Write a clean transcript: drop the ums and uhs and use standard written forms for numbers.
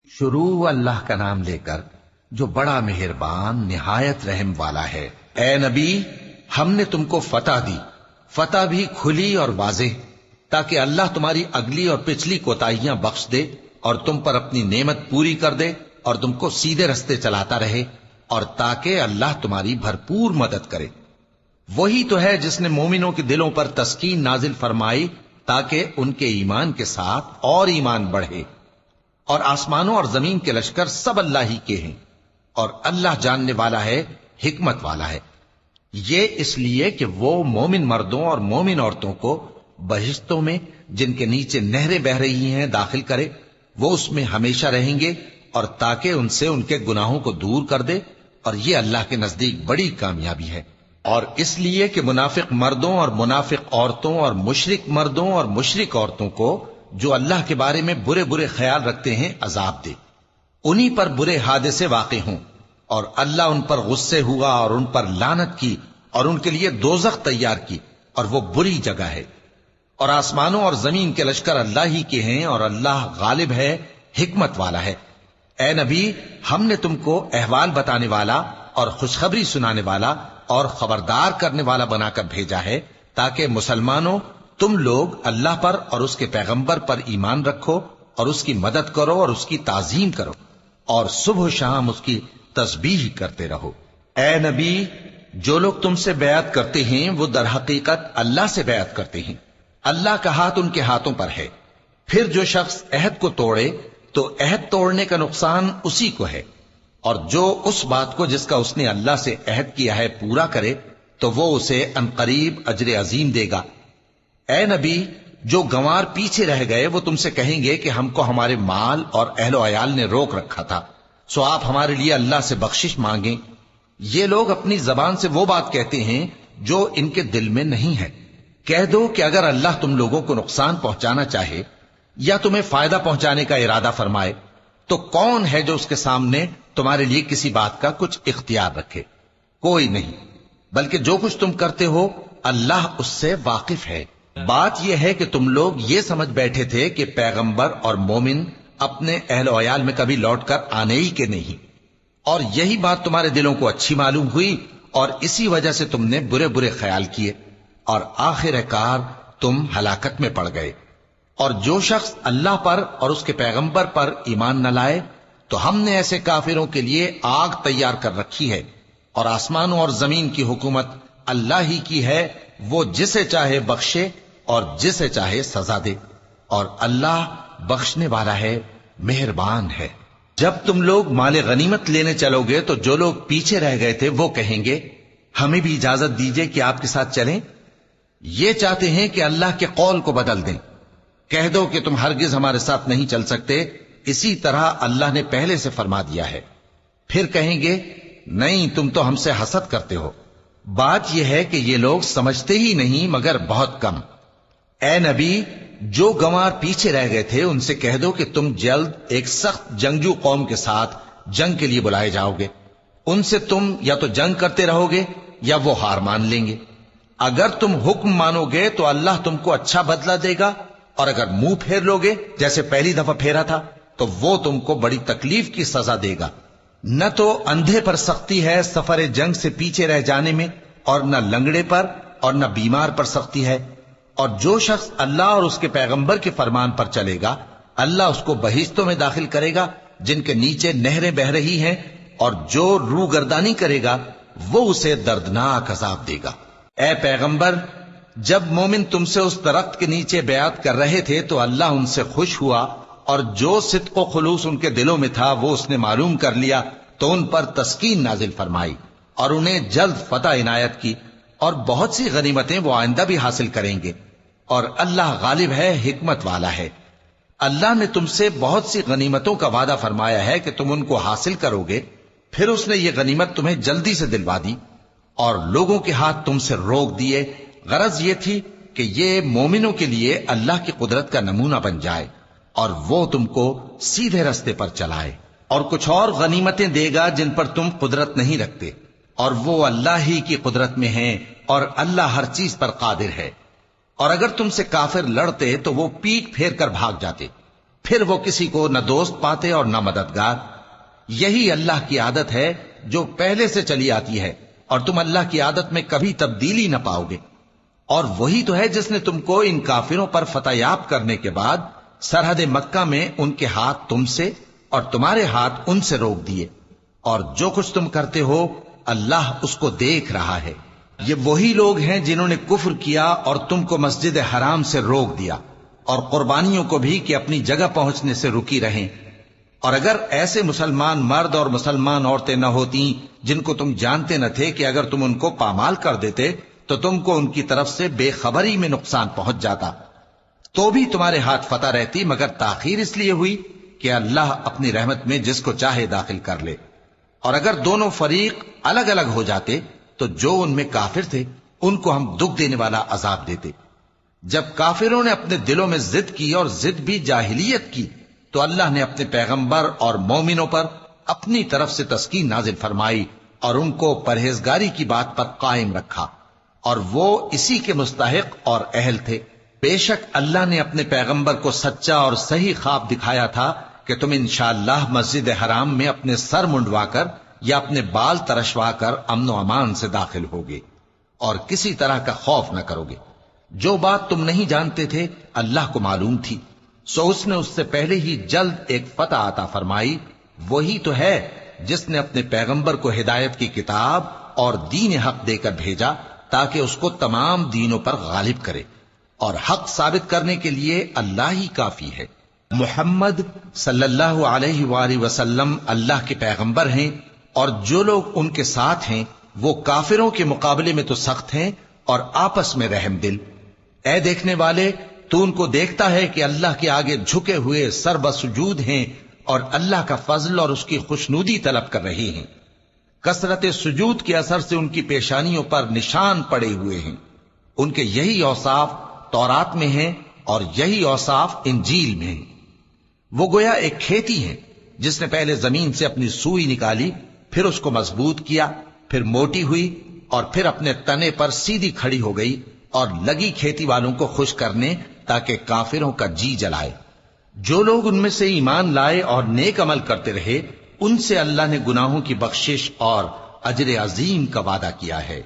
شروع اللہ کا نام لے کر جو بڑا مہربان نہایت رحم والا ہے۔ اے نبی، ہم نے تم کو فتح دی، فتح بھی کھلی اور واضح، تاکہ اللہ تمہاری اگلی اور پچھلی کوتاہیاں بخش دے اور تم پر اپنی نعمت پوری کر دے اور تم کو سیدھے رستے چلاتا رہے، اور تاکہ اللہ تمہاری بھرپور مدد کرے۔ وہی تو ہے جس نے مومنوں کے دلوں پر تسکین نازل فرمائی تاکہ ان کے ایمان کے ساتھ اور ایمان بڑھے۔ اور آسمانوں اور زمین کے لشکر سب اللہ ہی کے ہیں، اور اللہ جاننے والا ہے، حکمت والا ہے۔ یہ اس لیے کہ وہ مومن مردوں اور مومن عورتوں کو بہشتوں میں جن کے نیچے نہریں بہ رہی ہیں داخل کرے، وہ اس میں ہمیشہ رہیں گے، اور تاکہ ان سے ان کے گناہوں کو دور کر دے، اور یہ اللہ کے نزدیک بڑی کامیابی ہے۔ اور اس لیے کہ منافق مردوں اور منافق عورتوں اور مشرک مردوں اور مشرک عورتوں کو جو اللہ کے بارے میں برے برے خیال رکھتے ہیں عذاب دے، انہی پر برے حادثے واقع ہوں، اور اللہ ان پر غصے ہوا اور ان پر لعنت کی اور ان کے لیے دوزخ تیار کی، اور وہ بری جگہ ہے۔ اور آسمانوں اور زمین کے لشکر اللہ ہی کے ہیں، اور اللہ غالب ہے، حکمت والا ہے۔ اے نبی، ہم نے تم کو احوال بتانے والا اور خوشخبری سنانے والا اور خبردار کرنے والا بنا کر بھیجا ہے، تاکہ مسلمانوں تم لوگ اللہ پر اور اس کے پیغمبر پر ایمان رکھو اور اس کی مدد کرو اور اس کی تعظیم کرو، اور صبح و شام اس کی تسبیح کرتے رہو۔ اے نبی، جو لوگ تم سے بیعت کرتے ہیں وہ در حقیقت اللہ سے بیعت کرتے ہیں، اللہ کا ہاتھ ان کے ہاتھوں پر ہے۔ پھر جو شخص عہد کو توڑے تو عہد توڑنے کا نقصان اسی کو ہے، اور جو اس بات کو جس کا اس نے اللہ سے عہد کیا ہے پورا کرے تو وہ اسے عنقریب اجر عظیم دے گا۔ اے نبی، جو گنوار پیچھے رہ گئے وہ تم سے کہیں گے کہ ہم کو ہمارے مال اور اہل و عیال نے روک رکھا تھا، سو آپ ہمارے لیے اللہ سے بخشش مانگیں۔ یہ لوگ اپنی زبان سے وہ بات کہتے ہیں جو ان کے دل میں نہیں ہے۔ کہہ دو کہ اگر اللہ تم لوگوں کو نقصان پہنچانا چاہے یا تمہیں فائدہ پہنچانے کا ارادہ فرمائے تو کون ہے جو اس کے سامنے تمہارے لیے کسی بات کا کچھ اختیار رکھے؟ کوئی نہیں، بلکہ جو کچھ تم کرتے ہو اللہ اس سے واقف ہے۔ بات یہ ہے کہ تم لوگ یہ سمجھ بیٹھے تھے کہ پیغمبر اور مومن اپنے اہل و عیال میں کبھی لوٹ کر آنے ہی کے نہیں، اور یہی بات تمہارے دلوں کو اچھی معلوم ہوئی اور اسی وجہ سے تم نے برے برے خیال کیے، اور آخر کار تم ہلاکت میں پڑ گئے۔ اور جو شخص اللہ پر اور اس کے پیغمبر پر ایمان نہ لائے تو ہم نے ایسے کافروں کے لیے آگ تیار کر رکھی ہے، اور آسمانوں اور زمین کی حکومت اللہ ہی کی ہے، وہ جسے چاہے بخشے اور جسے چاہے سزا دے، اور اللہ بخشنے والا ہے، مہربان ہے۔ جب تم لوگ مال غنیمت لینے چلو گے تو جو لوگ پیچھے رہ گئے تھے وہ کہیں گے ہمیں بھی اجازت دیجئے کہ آپ کے ساتھ چلیں۔ یہ چاہتے ہیں کہ اللہ کے قول کو بدل دیں۔ کہہ دو کہ تم ہرگز ہمارے ساتھ نہیں چل سکتے، اسی طرح اللہ نے پہلے سے فرما دیا ہے۔ پھر کہیں گے نہیں، تم تو ہم سے حسد کرتے ہو۔ بات یہ ہے کہ یہ لوگ سمجھتے ہی نہیں مگر بہت کم۔ اے نبی، جو گنوار پیچھے رہ گئے تھے ان سے کہہ دو کہ تم جلد ایک سخت جنگجو قوم کے ساتھ جنگ کے لیے بلائے جاؤ گے، ان سے تم یا تو جنگ کرتے رہو گے یا وہ ہار مان لیں گے۔ اگر تم حکم مانو گے تو اللہ تم کو اچھا بدلہ دے گا، اور اگر منہ پھیر لو گے جیسے پہلی دفعہ پھیرا تھا تو وہ تم کو بڑی تکلیف کی سزا دے گا۔ نہ تو اندھے پر سختی ہے سفر جنگ سے پیچھے رہ جانے میں، اور نہ لنگڑے پر اور نہ بیمار پر سختی ہے۔ اور جو شخص اللہ اور اس کے پیغمبر کے فرمان پر چلے گا اللہ اس کو بہشتوں میں داخل کرے گا جن کے نیچے نہریں بہ رہی ہیں، اور جو روگردانی کرے گا وہ اسے دردناک عذاب دے گا۔ اے پیغمبر، جب مومن تم سے اس درخت کے نیچے بیعت کر رہے تھے تو اللہ ان سے خوش ہوا، اور جو صدق و خلوص ان کے دلوں میں تھا وہ اس نے معلوم کر لیا تو ان پر تسکین نازل فرمائی اور انہیں جلد فتح عنایت کی، اور بہت سی غنیمتیں وہ آئندہ بھی حاصل کریں گے، اور اللہ غالب ہے، حکمت والا ہے۔ اللہ نے تم سے بہت سی غنیمتوں کا وعدہ فرمایا ہے کہ تم ان کو حاصل کرو گے، پھر اس نے یہ غنیمت تمہیں جلدی سے دلوا دی اور لوگوں کے ہاتھ تم سے روک دیے۔ غرض یہ تھی کہ یہ مومنوں کے لیے اللہ کی قدرت کا نمونہ بن جائے اور وہ تم کو سیدھے رستے پر چلائے، اور کچھ اور غنیمتیں دے گا جن پر تم قدرت نہیں رکھتے، اور وہ اللہ ہی کی قدرت میں ہیں، اور اللہ ہر چیز پر قادر ہے۔ اور اگر تم سے کافر لڑتے تو وہ پیٹ پھیر کر بھاگ جاتے، پھر وہ کسی کو نہ دوست پاتے اور نہ مددگار۔ یہی اللہ کی عادت ہے جو پہلے سے چلی آتی ہے، اور تم اللہ کی عادت میں کبھی تبدیلی نہ پاؤ گے۔ اور وہی تو ہے جس نے تم کو ان کافروں پر فتح یاب کرنے کے بعد سرحد مکہ میں ان کے ہاتھ تم سے اور تمہارے ہاتھ ان سے روک دیے، اور جو کچھ تم کرتے ہو اللہ اس کو دیکھ رہا ہے۔ یہ وہی لوگ ہیں جنہوں نے کفر کیا اور تم کو مسجد حرام سے روک دیا، اور قربانیوں کو بھی کہ اپنی جگہ پہنچنے سے رکی رہیں۔ اور اگر ایسے مسلمان مرد اور مسلمان عورتیں نہ ہوتی جن کو تم جانتے نہ تھے کہ اگر تم ان کو پامال کر دیتے تو تم کو ان کی طرف سے بے خبری میں نقصان پہنچ جاتا، تو بھی تمہارے ہاتھ فتح رہتی، مگر تاخیر اس لیے ہوئی کہ اللہ اپنی رحمت میں جس کو چاہے داخل کر لے۔ اور اگر دونوں فریق الگ الگ ہو جاتے تو جو ان میں کافر تھے ان کو ہم دکھ دینے والا عذاب دیتے۔ جب کافروں نے اپنے دلوں میں ضد کی، اور ضد بھی جاہلیت کی، تو اللہ نے اپنے پیغمبر اور مومنوں پر اپنی طرف سے تسکین نازل فرمائی اور ان کو پرہیزگاری کی بات پر قائم رکھا، اور وہ اسی کے مستحق اور اہل تھے۔ بے شک اللہ نے اپنے پیغمبر کو سچا اور صحیح خواب دکھایا تھا کہ تم انشاءاللہ مسجد حرام میں اپنے سر منڈوا کر یا اپنے بال ترشوا کر امن و امان سے داخل ہوگے اور کسی طرح کا خوف نہ کرو گے۔ جو بات تم نہیں جانتے تھے اللہ کو معلوم تھی، سو اس نے اس سے پہلے ہی جلد ایک فتح عطا فرمائی۔ وہی تو ہے جس نے اپنے پیغمبر کو ہدایت کی کتاب اور دین حق دے کر بھیجا تاکہ اس کو تمام دینوں پر غالب کرے، اور حق ثابت کرنے کے لیے اللہ ہی کافی ہے۔ محمد صلی اللہ علیہ وآلہ وسلم اللہ کے پیغمبر ہیں، اور جو لوگ ان کے ساتھ ہیں وہ کافروں کے مقابلے میں تو سخت ہیں اور آپس میں رحم دل۔ اے دیکھنے والے، تو ان کو دیکھتا ہے کہ اللہ کے آگے جھکے ہوئے سر بسجود ہیں اور اللہ کا فضل اور اس کی خوشنودی طلب کر رہے ہیں۔ کثرت سجود کے اثر سے ان کی پیشانیوں پر نشان پڑے ہوئے ہیں۔ ان کے یہی اوصاف تورات میں ہیں اور یہی اوصاف انجیل میں ہیں۔ وہ گویا ایک کھیتی ہے جس نے پہلے زمین سے اپنی سوئی نکالی، پھر اس کو مضبوط کیا، پھر موٹی ہوئی، اور پھر اپنے تنے پر سیدھی کھڑی ہو گئی، اور لگی کھیتی والوں کو خوش کرنے تاکہ کافروں کا جی جلائے۔ جو لوگ ان میں سے ایمان لائے اور نیک عمل کرتے رہے ان سے اللہ نے گناہوں کی بخشش اور اجر عظیم کا وعدہ کیا ہے۔